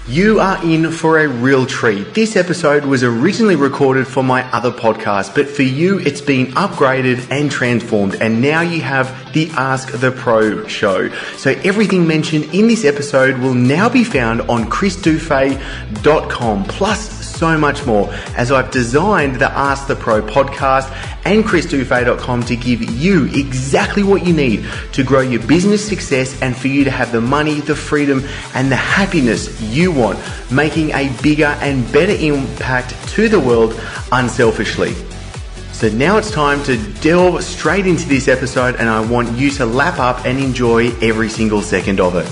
You are in for a real treat. This episode was originally recorded for my other podcast, but for you, it's been upgraded and transformed, and now you have the Ask the Pro show. So everything mentioned in this episode will now be found on chrisdufay.com, plus so much more, as I've designed the Ask the Pro podcast and chrisdufay.com to give you exactly what you need to grow your business success and for you to have the money, the freedom, and the happiness you want, making a bigger and better impact to the world unselfishly. So now it's time to delve straight into this episode, and I want you to lap up and enjoy every single second of it.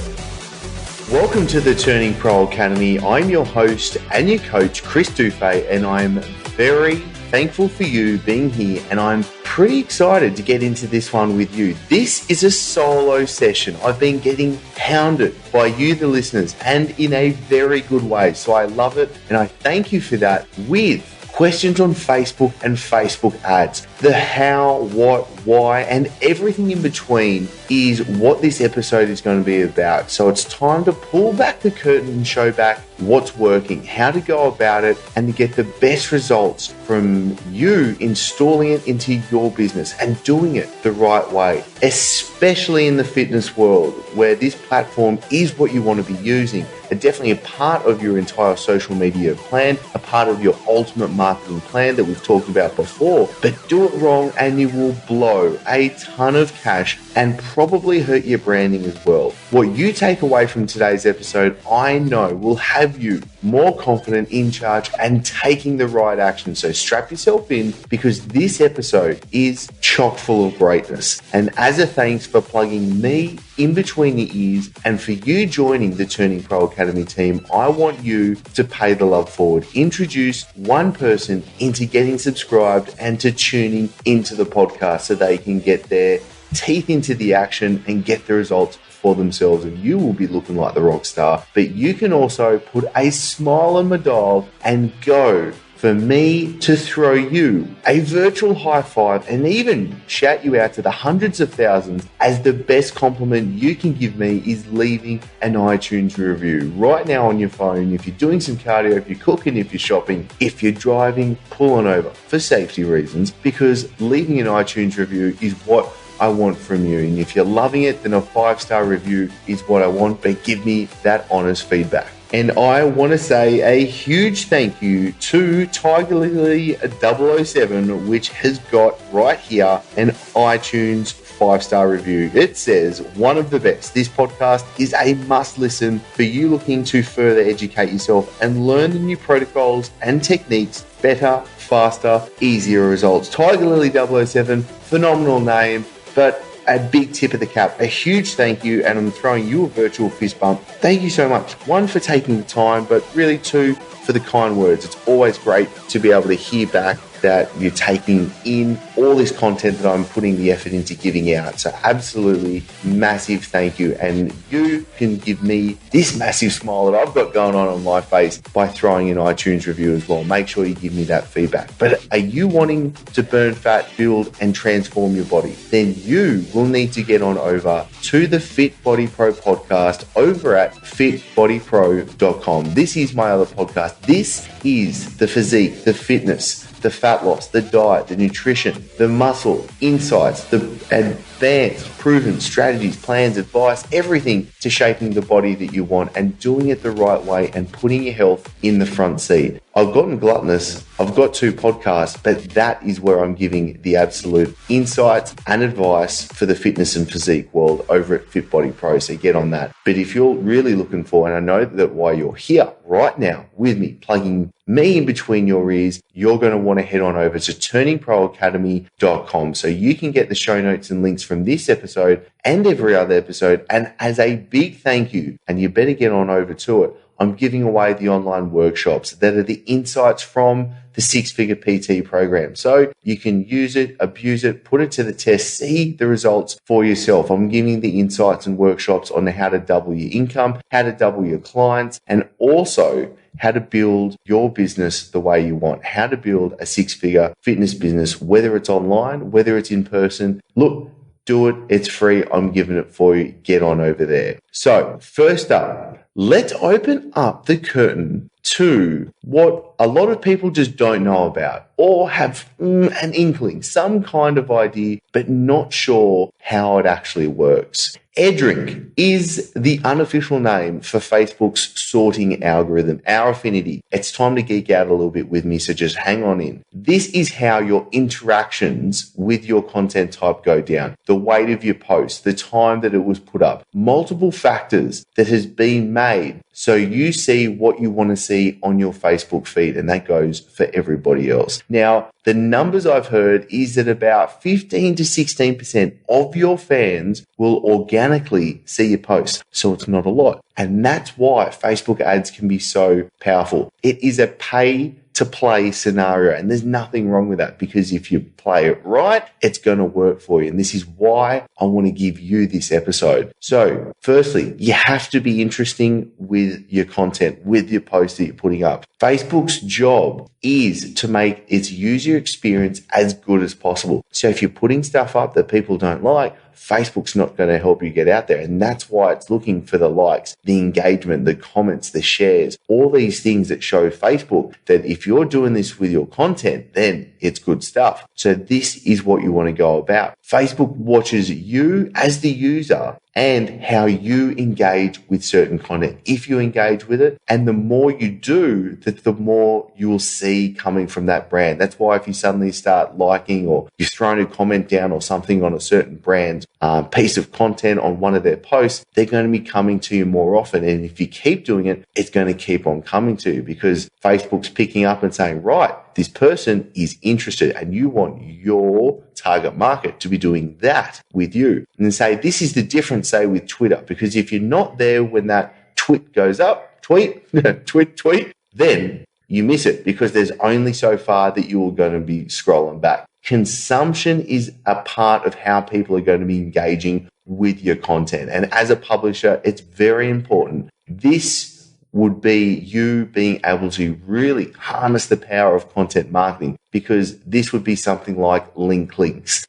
Welcome to the Turning Pro Academy. I'm your host and your coach, Chris Dufay, and I'm very thankful for you being here, and I'm pretty excited to get into this one with you. This is a solo session. I've been getting hounded by you, the listeners, and in a very good way. So I love it, and I thank you for that, with questions on Facebook and Facebook ads. The how, what, why, and everything in between is what this episode is going to be about. So it's time to pull back the curtain and show back what's working, how to go about it, and to get the best results from you installing it into your business and doing it the right way, especially in the fitness world where this platform is what you want to be using, and definitely a part of your entire social media plan, a part of your ultimate marketing plan that we've talked about before. But do it wrong and you will blow a ton of cash and probably hurt your branding as well. What you take away from today's episode, I know, will have you more confident, in charge, and taking the right action. So strap yourself in, because this episode is chock full of greatness. And as a thanks for plugging me in between the ears and for you joining the Turning Pro Academy team, I want you to pay the love forward. Introduce one person into getting subscribed and to tuning into the podcast so they can get their teeth into the action and get the results for themselves, and you will be looking like the rock star. But you can also put a smile on my dial and go for me to throw you a virtual high five and even shout you out to the hundreds of thousands as the best compliment you can give me is leaving an iTunes review right now on your phone. If you're doing some cardio, if you're cooking, if you're shopping, if you're driving, pull on over for safety reasons, because leaving an iTunes review is what I want from you. And if you're loving it, then a 5-star review is what I want, but give me that honest feedback. And I want to say a huge thank you to Tiger Lily 007, which has got right here an iTunes 5-star review. It says, one of the best. This podcast is a must listen for you looking to further educate yourself and learn the new protocols and techniques, better, faster, easier results. Tiger Lily 007, phenomenal name, but a big tip of the cap, a huge thank you, and I'm throwing you a virtual fist bump. Thank you so much. One, for taking the time, but really two, for the kind words. It's always great to be able to hear back that you're taking in all this content that I'm putting the effort into giving out. So absolutely massive thank you. And you can give me this massive smile that I've got going on my face by throwing an iTunes review as well. Make sure you give me that feedback. But are you wanting to burn fat, build, and transform your body? Then you will need to get on over to the Fit Body Pro podcast over at fitbodypro.com. This is my other podcast. This is the physique, the fitness, the fat loss, the diet, the nutrition, the muscle, insights, the advanced, proven strategies, plans, advice, everything to shaping the body that you want and doing it the right way and putting your health in the front seat. I've gotten gluttonous. I've got 2 podcasts, but that is where I'm giving the absolute insights and advice for the fitness and physique world over at Fit Body Pro. So get on that. But if you're really looking for, and I know that why you're here right now with me, plugging me in between your ears, you're going to want to head on over to turningproacademy.com so you can get the show notes and links from this episode and every other episode. And as a big thank you, and you better get on over to it, I'm giving away the online workshops that are the insights from the 6-figure PT program. So you can use it, abuse it, put it to the test, see the results for yourself. I'm giving the insights and workshops on how to double your income, how to double your clients, and also how to build your business the way you want, how to build a 6-figure fitness business, whether it's online, whether it's in person. Look, do it. It's free. I'm giving it for you. Get on over there. So first up, let's open up the curtain to what a lot of people just don't know about or have an inkling, some kind of idea, but not sure how it actually works. AirDrink is the unofficial name for Facebook's sorting algorithm, our affinity. It's time to geek out a little bit with me, so just hang on in. This is how your interactions with your content type go down. The weight of your post, the time that it was put up, multiple factors that has been made so you see what you want to see on your Facebook feed, and that goes for everybody else. Now, the numbers I've heard is that about 15 to 16% of your fans will organically see your post. So it's not a lot. And that's why Facebook ads can be so powerful. It is a pay to play scenario, and there's nothing wrong with that, because if you play it right, it's going to work for you. And this is why I want to give you this episode. So firstly, you have to be interesting with your content, with your posts that you're putting up. Facebook's job is to make its user experience as good as possible. So if you're putting stuff up that people don't like, Facebook's not going to help you get out there. And that's why it's looking for the likes, the engagement, the comments, the shares, all these things that show Facebook that if you're doing this with your content, then it's good stuff. So this is what you want to go about. Facebook watches you as the user and how you engage with certain content, if you engage with it. And the more you do, the more you will see coming from that brand. That's why if you suddenly start liking, or you've thrown a comment down or something on a certain brand's piece of content on one of their posts, they're going to be coming to you more often. And if you keep doing it, it's going to keep on coming to you, because Facebook's picking up and saying, right, this person is interested, and you want your target market to be doing that with you. And then say, this is the difference, say, with Twitter, because if you're not there when that tweet goes up, tweet, then you miss it, because there's only so far that you're going to be scrolling back. Consumption is a part of how people are going to be engaging with your content. And as a publisher, it's very important. This would be you being able to really harness the power of content marketing, because this would be something like link clicks.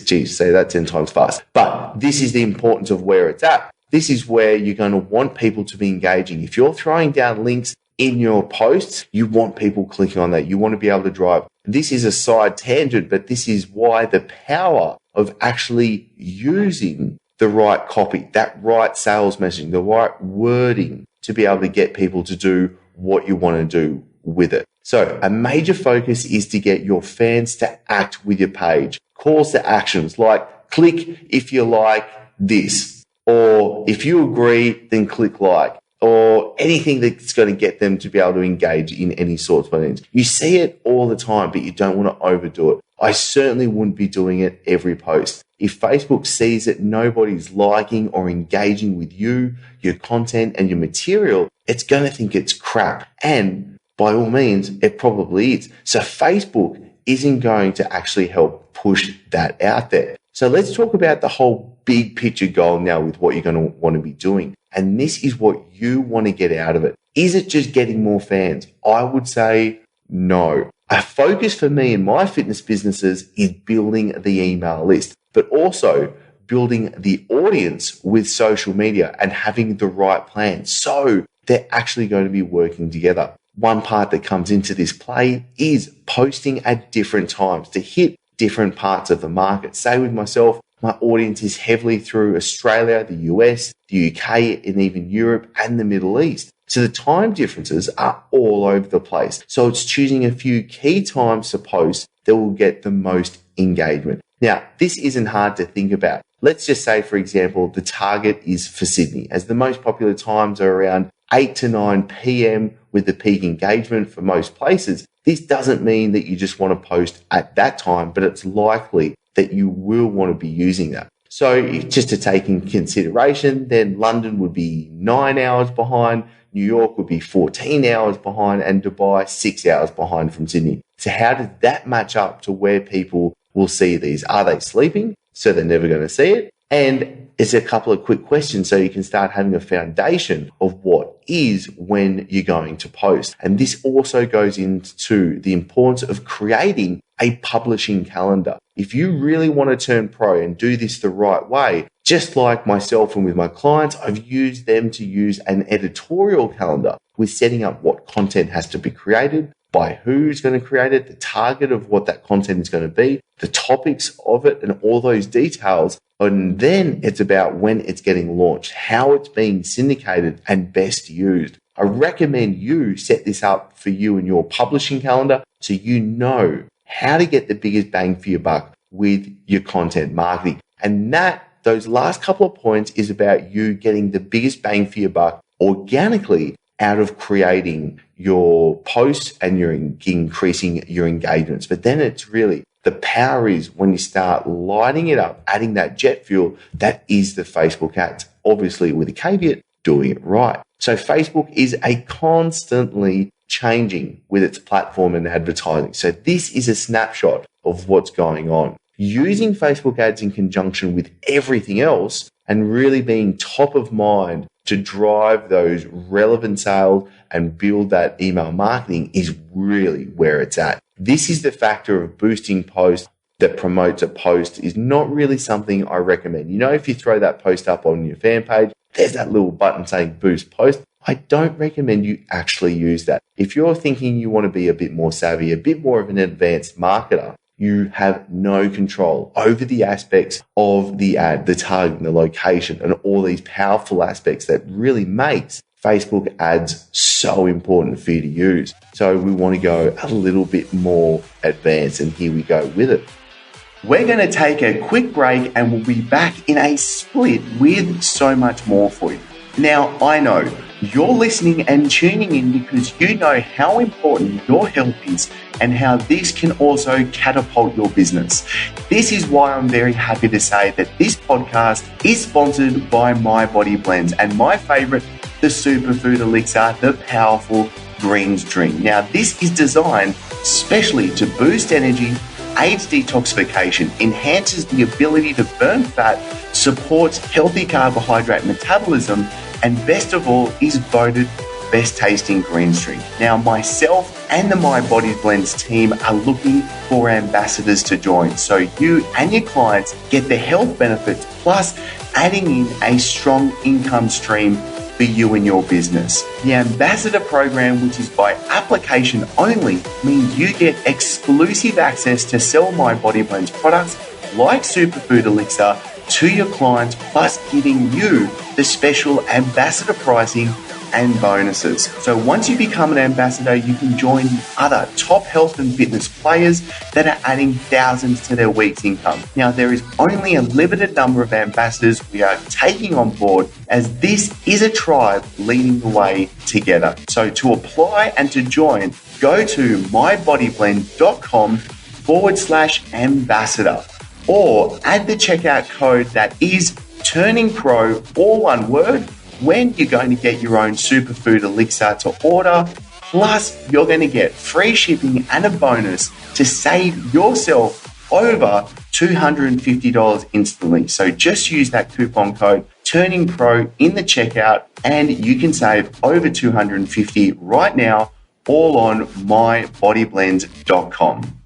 Geez, say that 10 times fast. But this is the importance of where it's at. This is where you're going to want people to be engaging. If you're throwing down links in your posts, you want people clicking on that. You want to be able to drive. This is a side tangent, but this is why the power of actually using the right copy, that right sales messaging, the right wording to be able to get people to do what you want to do with it. So a major focus is to get your fans to act with your page. Calls to actions like click if you like this, or if you agree, then click like, or anything that's going to get them to be able to engage in any sorts of things. You see it all the time, but you don't want to overdo it. I certainly wouldn't be doing it every post. If Facebook sees that nobody's liking or engaging with you, your content and your material, it's going to think it's crap. And by all means, it probably is. So Facebook isn't going to actually help push that out there. So let's talk about the whole big picture goal now with what you're going to want to be doing. And this is what you want to get out of it. Is it just getting more fans? I would say no. A focus for me in my fitness businesses is building the email list, but also building the audience with social media and having the right plan. So they're actually going to be working together. One part that comes into this play is posting at different times to hit different parts of the market. Say with myself, my audience is heavily through Australia, the US, the UK, and even Europe and the Middle East. So the time differences are all over the place. So it's choosing a few key times to post that will get the most engagement. Now, this isn't hard to think about. Let's just say, for example, the target is for Sydney, as the most popular times are around 8 to 9 p.m. with the peak engagement for most places. This doesn't mean that you just want to post at that time, but it's likely that you will want to be using that. So just to take in consideration, then London would be 9 hours behind, New York would be 14 hours behind, and Dubai 6 hours behind from Sydney. So how does that match up to where people will see these? Are they sleeping? So they're never going to see it. And it's a couple of quick questions so you can start having a foundation of what is when you're going to post. And this also goes into the importance of creating a publishing calendar. If you really want to turn pro and do this the right way, Just like myself and with my clients, I've used them to use an editorial calendar with setting up what content has to be created, by who's going to create it, the target of what that content is going to be, the topics of it, and all those details. And then it's about when it's getting launched, how it's being syndicated and best used. I recommend you set this up for you in your publishing calendar so you know how to get the biggest bang for your buck with your content marketing. And those last couple of points is about you getting the biggest bang for your buck organically out of creating your posts and you're increasing your engagements. But then it's really the power is when you start lighting it up, adding that jet fuel, that is the Facebook ads. Obviously with a caveat, doing it right. So Facebook is a constantly changing with its platform and advertising. So this is a snapshot of what's going on. Using Facebook ads in conjunction with everything else and really being top of mind to drive those relevant sales and build that email marketing is really where it's at. This is the factor of boosting posts that promotes a post is not really something I recommend. You know, if you throw that post up on your fan page, there's that little button saying boost post. I don't recommend you actually use that. If you're thinking you want to be a bit more savvy, a bit more of an advanced marketer, you have no control over the aspects of the ad, the targeting, the location, and all these powerful aspects that really makes Facebook ads so important for you to use. So we want to go a little bit more advanced, and here we go with it. We're going to take a quick break and we'll be back in a split with so much more for you. Now, I know you're listening and tuning in because you know how important your health is and how this can also catapult your business. This is why I'm very happy to say that this podcast is sponsored by My Body Blends and my favorite, the Superfood Elixir, the powerful greens drink. Now, this is designed specially to boost energy, aids detoxification, enhances the ability to burn fat, supports healthy carbohydrate metabolism, and best of all, is voted best tasting greens drink. Now, myself and the My Body Blends team are looking for ambassadors to join, so you and your clients get the health benefits plus adding in a strong income stream for you and your business. The ambassador program, which is by application only, means you get exclusive access to sell My Body Blends products like Superfood Elixir to your clients, plus giving you the special ambassador pricing and bonuses. So once you become an ambassador, you can join the other top health and fitness players that are adding thousands to their week's income. Now, there is only a limited number of ambassadors we are taking on board, as this is a tribe leading the way together. So to apply and to join, go to mybodyblend.com/ambassador or add the checkout code that is Turning Pro, all one word, when you're going to get your own Superfood Elixir to order. Plus, you're going to get free shipping and a bonus to save yourself over $250 instantly. So just use that coupon code Turning Pro in the checkout and you can save over $250 right now, all on mybodyblend.com.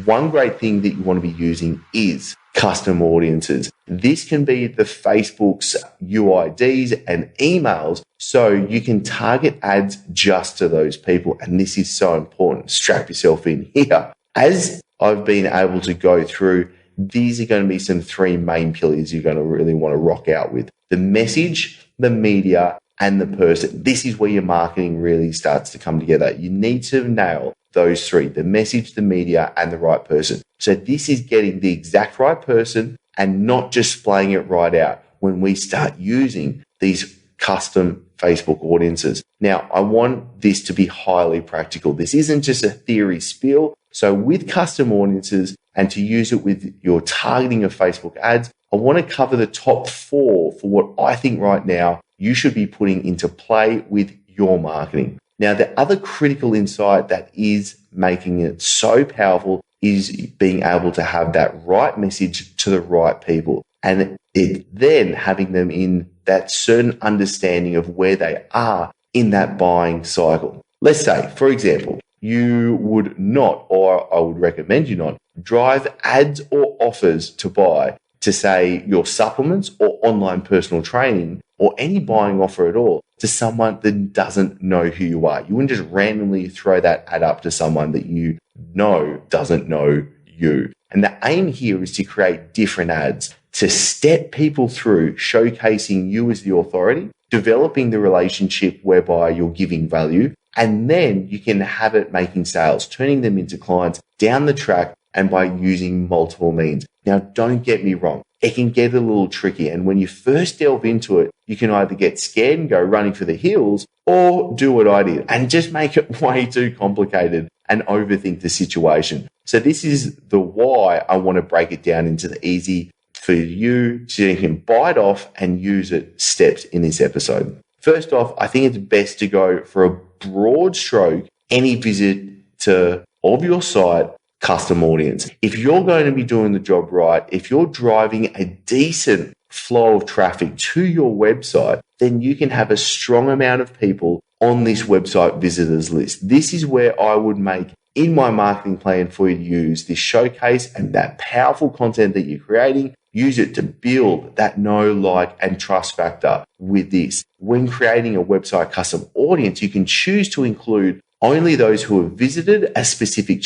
One great thing that you want to be using is custom audiences. This can be the Facebook's UIDs and emails, so you can target ads just to those people. And this is so important. Strap yourself in here. As I've been able to go through, these are going to be some three main pillars you're going to really want to rock out with: the message, the media, and the person. This is where your marketing really starts to come together. You need to nail those three: the message, the media, and the right person. So this is getting the exact right person and not just splaying it right out when we start using these custom Facebook audiences. Now, I want this to be highly practical. This isn't just a theory spiel. So with custom audiences and to use it with your targeting of Facebook ads, I want to cover the top 4 for what I think right now you should be putting into play with your marketing. Now, the other critical insight that is making it so powerful is being able to have that right message to the right people, and it then having them in that certain understanding of where they are in that buying cycle. Let's say, for example, you would not, or I would recommend you not, drive ads or offers to buy to say your supplements or online personal training or any buying offer at all to someone that doesn't know who you are. You wouldn't just randomly throw that ad up to someone that you know doesn't know you. And the aim here is to create different ads to step people through showcasing you as the authority, developing the relationship whereby you're giving value, and then you can have it making sales, turning them into clients down the track and by using multiple means. Now, don't get me wrong. It can get a little tricky. And when you first delve into it, you can either get scared and go running for the hills or do what I did and just make it way too complicated and overthink the situation. So this is the why I want to break it down into the easy for you so you can bite off and use it steps in this episode. First off, I think it's best to go for a broad stroke, any visitor of your site, custom audience. If you're going to be doing the job right, if you're driving a decent flow of traffic to your website, then you can have a strong amount of people on this website visitors list. This is where I would make in my marketing plan for you to use this showcase and that powerful content that you're creating. Use it to build that know, like, and trust factor with this. When creating a website custom audience, you can choose to include only those who have visited a specific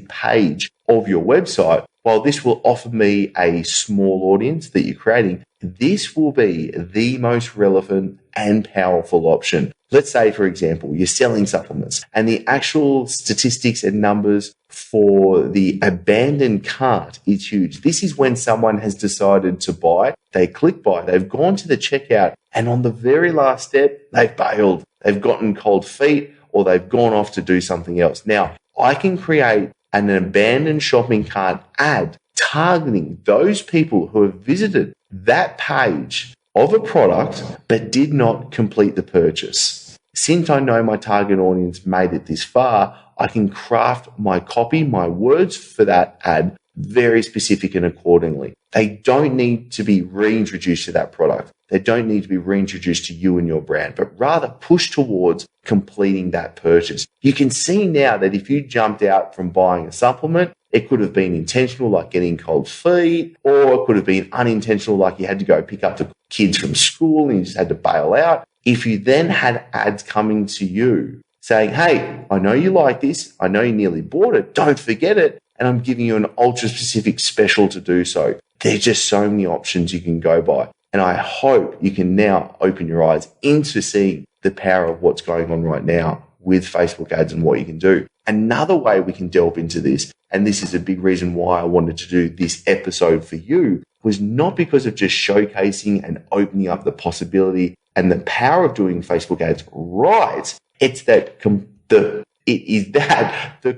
page of your website. While this will offer me a small audience that you're creating, this will be the most relevant and powerful option. Let's say, for example, you're selling supplements and the actual statistics and numbers for the abandoned cart is huge. This is when someone has decided to buy, they click buy, they've gone to the checkout, and on the very last step, they've bailed, they've gotten cold feet, or they've gone off to do something else. Now, I can create an abandoned shopping cart ad targeting those people who have visited that page of a product but did not complete the purchase. Since I know my target audience made it this far, I can craft my copy, my words for that ad very specific and accordingly. They don't need to be reintroduced to that product. They don't need to be reintroduced to you and your brand, but rather push towards completing that purchase. You can see now that if you jumped out from buying a supplement, it could have been intentional, like getting cold feet, or it could have been unintentional, like you had to go pick up the kids from school and you just had to bail out. If you then had ads coming to you saying, hey, I know you like this, I know you nearly bought it, don't forget it, and I'm giving you an ultra specific special to do so. There's just so many options you can go by. And I hope you can now open your eyes into seeing the power of what's going on right now with Facebook ads and what you can do. Another way we can delve into this, and this is a big reason why I wanted to do this episode for you, was not because of just showcasing and opening up the possibility and the power of doing Facebook ads right. It's that the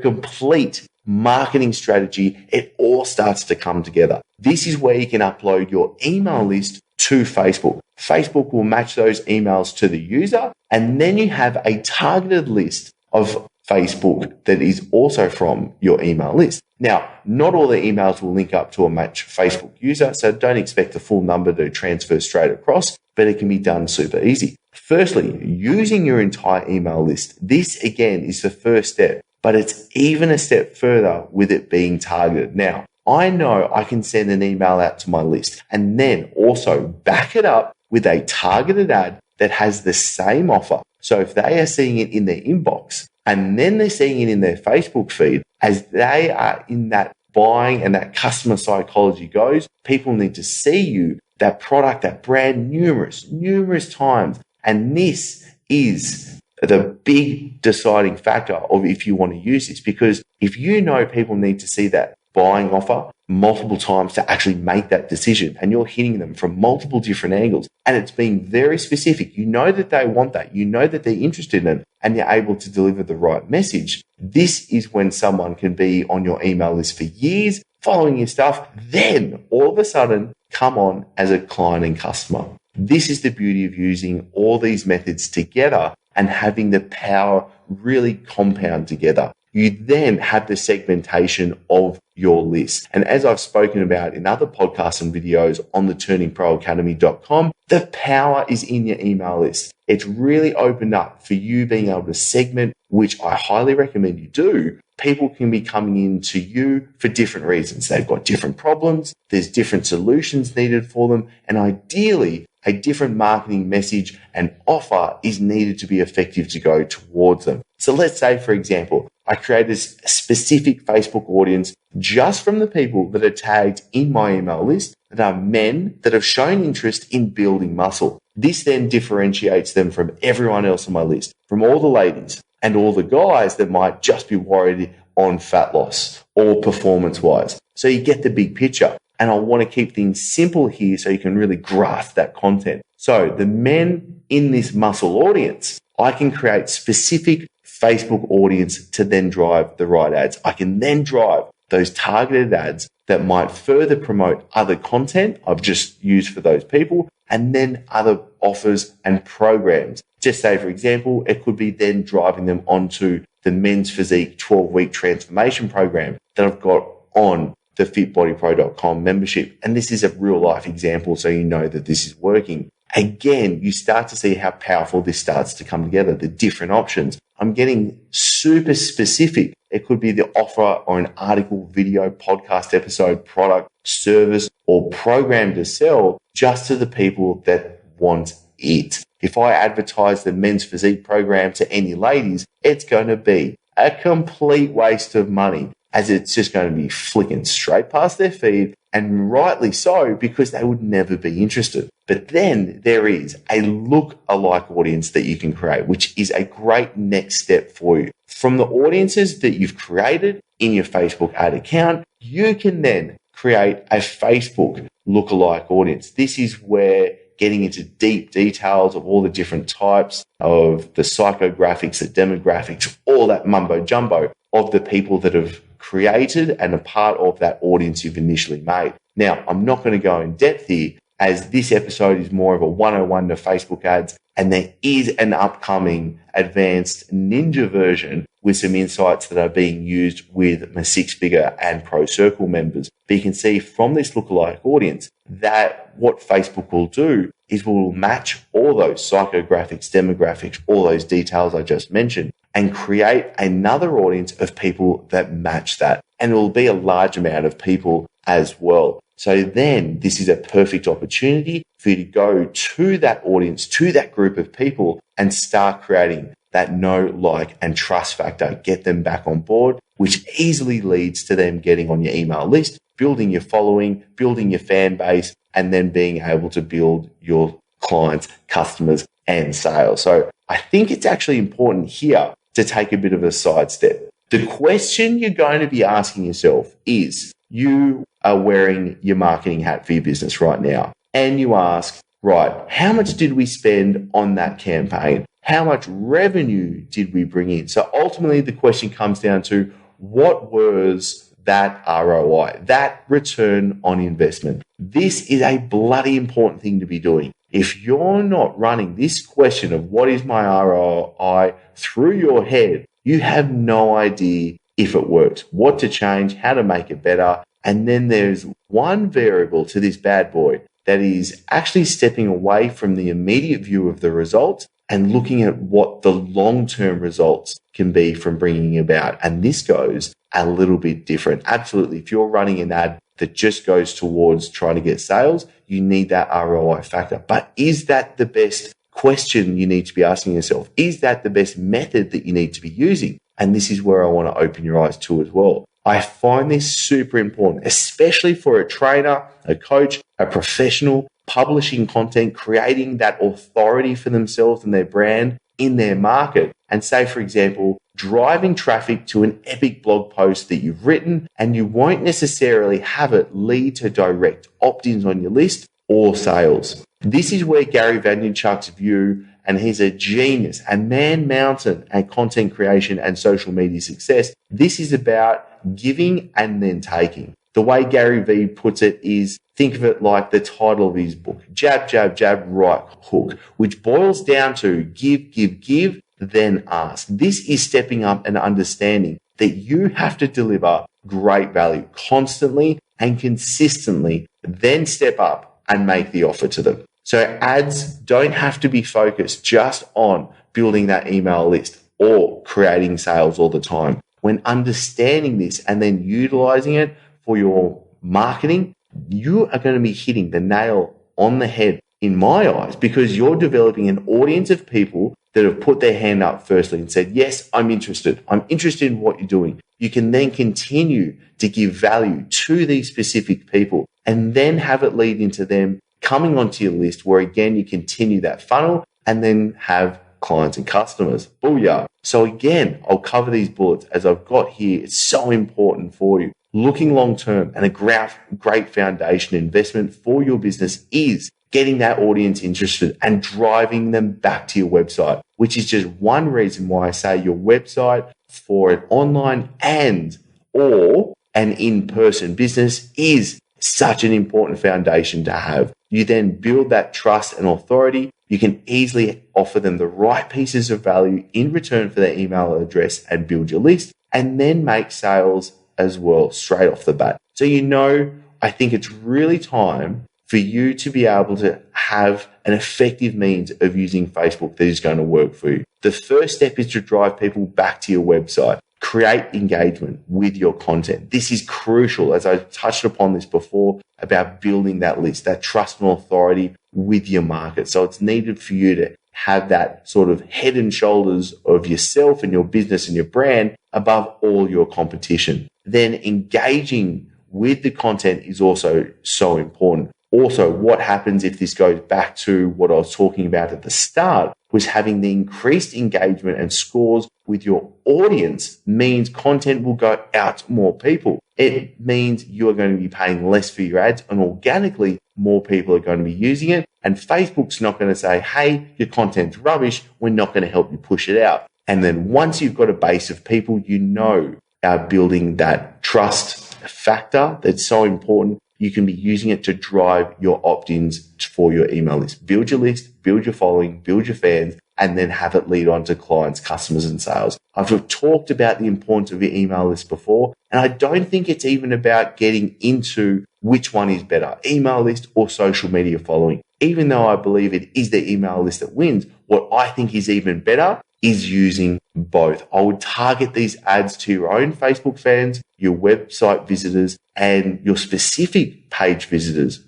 complete marketing strategy. It all starts to come together. This is where you can upload your email list to Facebook. Facebook will match those emails to the user, and then you have a targeted list of Facebook that is also from your email list. Now, not all the emails will link up to a match Facebook user, so don't expect the full number to transfer straight across, but it can be done super easy. Firstly, using your entire email list. This, again, is the first step, but it's even a step further with it being targeted. Now, I know I can send an email out to my list and then also back it up with a targeted ad that has the same offer. So if they are seeing it in their inbox and then they're seeing it in their Facebook feed, as they are in that buying and that customer psychology goes, people need to see you, that product, that brand numerous times. And this is the big deciding factor of if you want to use this, because if you know people need to see that buying offer multiple times to actually make that decision, and you're hitting them from multiple different angles, and it's being very specific, you know that they want that, you know that they're interested in it, and you're able to deliver the right message. This is when someone can be on your email list for years, following your stuff, then all of a sudden come on as a client and customer. This is the beauty of using all these methods together and having the power really compound together. You then have the segmentation of your list. And as I've spoken about in other podcasts and videos on the turningproacademy.com, the power is in your email list. It's really opened up for you being able to segment, which I highly recommend you do, people can be coming in to you for different reasons. They've got different problems, there's different solutions needed for them, and ideally, a different marketing message and offer is needed to be effective to go towards them. So let's say, for example, I create a specific Facebook audience just from the people that are tagged in my email list that are men that have shown interest in building muscle. This then differentiates them from everyone else on my list, from all the ladies and all the guys that might just be worried on fat loss or performance-wise. So you get the big picture. And I want to keep things simple here so you can really grasp that content. So the men in this muscle audience, I can create specific Facebook audience to then drive the right ads. I can then drive those targeted ads that might further promote other content I've just used for those people, and then other offers and programs. Just say, for example, it could be then driving them onto the Men's Physique 12-week transformation program that I've got on the fitbodypro.com membership. And this is a real life example, so you know that this is working. Again, you start to see how powerful this starts to come together, the different options. I'm getting super specific. It could be the offer or an article, video, podcast episode, product, service, or program to sell just to the people that want it. If I advertise the Men's Physique program to any ladies, it's going to be a complete waste of money, as it's just going to be flicking straight past their feed, and rightly so, because they would never be interested. But then there is a look-alike audience that you can create, which is a great next step for you. From the audiences that you've created in your Facebook ad account, you can then create a Facebook look-alike audience. This is where getting into deep details of all the different types of the psychographics, the demographics, all that mumbo jumbo of the people that have created and a part of that audience you've initially made. Now, I'm not going to go in depth here, as this episode is more of a 101 to Facebook ads, and there is an upcoming advanced ninja version with some insights that are being used with my six-figure and Pro Circle members. But you can see from this lookalike audience that what Facebook will do is will match all those psychographics, demographics, all those details I just mentioned, and create another audience of people that match that. And it will be a large amount of people as well. So then this is a perfect opportunity for you to go to that audience, to that group of people, and start creating that know, like, and trust factor. Get them back on board, which easily leads to them getting on your email list, building your following, building your fan base, and then being able to build your clients, customers, and sales. So I think it's actually important here to take a bit of a sidestep. The question you're going to be asking yourself is, you are wearing your marketing hat for your business right now, and you ask, right, how much did we spend on that campaign? How much revenue did we bring in? So ultimately the question comes down to, what was that ROI, that return on investment? This is a bloody important thing to be doing. If you're not running this question of what is my ROI through your head, you have no idea if it works, what to change, how to make it better. And then there's one variable to this bad boy that is actually stepping away from the immediate view of the results and looking at what the long-term results can be from bringing about. And this goes a little bit different. Absolutely. If you're running an ad that just goes towards trying to get sales, you need that ROI factor. But is that the best question you need to be asking yourself? Is that the best method that you need to be using? And this is where I want to open your eyes to as well. I find this super important, especially for a trainer, a coach, a professional, publishing content, creating that authority for themselves and their brand in their market. And say, for example, driving traffic to an epic blog post that you've written, and you won't necessarily have it lead to direct opt-ins on your list or sales. This is where Gary Vaynerchuk's view, and he's a genius, a man mountain at content creation and social media success. This is about giving and then taking. The way Gary V puts it is, think of it like the title of his book, Jab, Jab, Jab, Right Hook, which boils down to give, then ask. This is stepping up and understanding that you have to deliver great value constantly and consistently, then step up and make the offer to them. So ads don't have to be focused just on building that email list or creating sales all the time. when understanding this and then utilizing it for your marketing, you are going to be hitting the nail on the head in my eyes, because you're developing an audience of people that have put their hand up firstly and said, yes, I'm interested. I'm interested in what you're doing. You can then continue to give value to these specific people and then have it lead into them coming onto your list, where again, you continue that funnel and then have clients and customers. Booyah. So again, I'll cover these bullets as I've got here. It's so important for you. Looking long term, and a great foundation investment for your business is getting that audience interested and driving them back to your website, which is just one reason why I say your website for an online and or an in-person business is such an important foundation to have. You then build that trust and authority. You can easily offer them the right pieces of value in return for their email address and build your list, and then make sales as well straight off the bat. So, I think it's really time for you to be able to have an effective means of using Facebook that is going to work for you. The first step is to drive people back to your website. Create engagement with your content. This is crucial, as I touched upon this before, about building that list, that trust and authority with your market. So it's needed for you to have that sort of head and shoulders of yourself and your business and your brand above all your competition. Then engaging with the content is also so important. Also, what happens if this goes back to what I was talking about at the start, was having the increased engagement and scores with your audience means content will go out to more people. It means you are going to be paying less for your ads, and organically more people are going to be using it. And Facebook's not going to say, hey, your content's rubbish, we're not going to help you push it out. And then once you've got a base of people, building that trust factor that's so important, you can be using it to drive your opt-ins for your email list. Build your list, build your following, build your fans, and then have it lead on to clients, customers, and sales. I've talked about the importance of your email list before, and I don't think it's even about getting into which one is better, email list or social media following. Even though I believe it is the email list that wins, what I think is even better is using both. I would target these ads to your own Facebook fans, your website visitors, and your specific page visitors.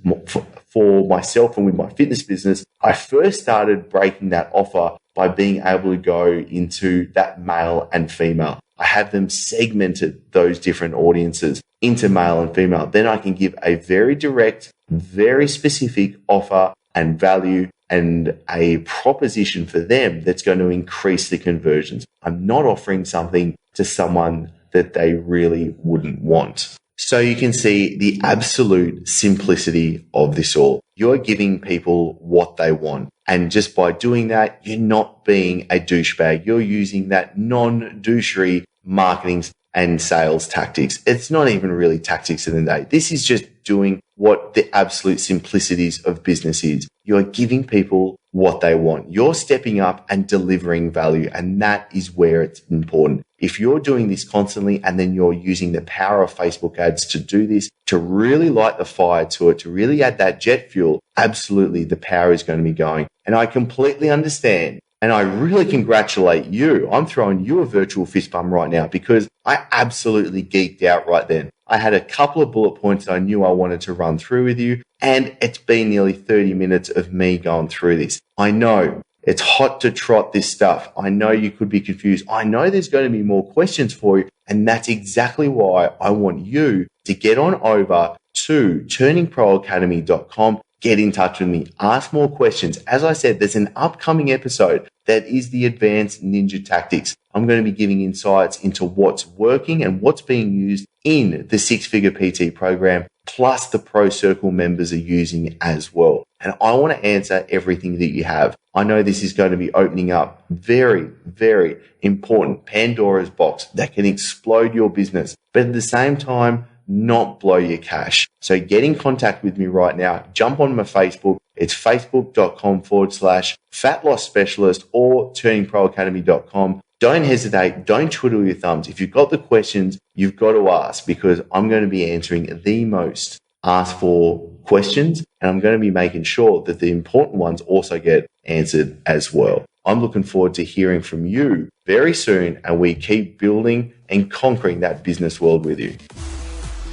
For myself and with my fitness business, I first started breaking that offer by being able to go into that male and female. I have them segmented, those different audiences, into male and female. Then I can give a very direct, very specific offer and value and a proposition for them that's going to increase the conversions. I'm not offering something to someone that they really wouldn't want. So you can see the absolute simplicity of this all. You're giving people what they want. And just by doing that, you're not being a douchebag. You're using that non-douchery marketing and sales tactics. It's not even really tactics in the day. This is just doing what the absolute simplicities of business is. You're giving people what they want. You're stepping up and delivering value. And that is where it's important. If you're doing this constantly and then you're using the power of Facebook ads to do this, to really light the fire to it, to really add that jet fuel, absolutely the power is going to be going. And I completely understand. And I really congratulate you. I'm throwing you a virtual fist bump right now because I absolutely geeked out right then. I had a couple of bullet points that I knew I wanted to run through with you, and it's been nearly 30 minutes of me going through this. I know it's hot to trot this stuff. I know you could be confused. I know there's going to be more questions for you, and that's exactly why I want you to get on over to turningproacademy.com. Get in touch with me. Ask more questions. As I said, there's an upcoming episode that is the advanced ninja tactics. I'm going to be giving insights into what's working and what's being used in the six-figure PT program, plus the Pro Circle members are using as well. And I want to answer everything that you have. I know this is going to be opening up very, very important Pandora's box that can explode your business, but at the same time, not blow your cash. So get in contact with me right now. Jump on my Facebook. It's facebook.com/fat loss specialist or turningproacademy.com. Don't hesitate. Don't twiddle your thumbs. If you've got the questions, you've got to ask, because I'm going to be answering the most asked for questions, and I'm going to be making sure that the important ones also get answered as well. I'm looking forward to hearing from you very soon, and we keep building and conquering that business world with you.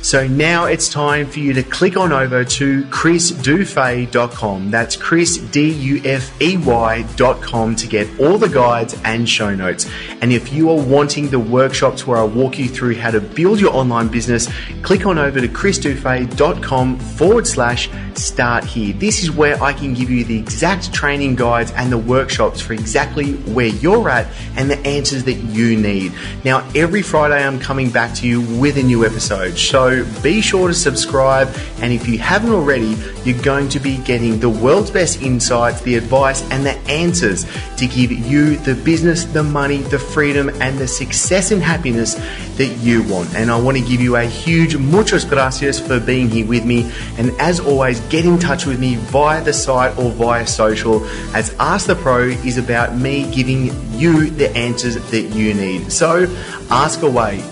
So now it's time for you to click on over to chrisdufay.com. That's chrisdufey.com to get all the guides and show notes. And if you are wanting the workshops where I walk you through how to build your online business, click on over to chrisdufay.com/start here. This is where I can give you the exact training guides and the workshops for exactly where you're at and the answers that you need. Now, every Friday I'm coming back to you with a new episode. So be sure to subscribe, and if you haven't already, you're going to be getting the world's best insights, the advice, and the answers to give you the business, the money, the freedom, and the success and happiness that you want. And I want to give you a huge muchas gracias for being here with me. And as always, get in touch with me via the site or via social, as Ask the Pro is about me giving you the answers that you need. So ask away.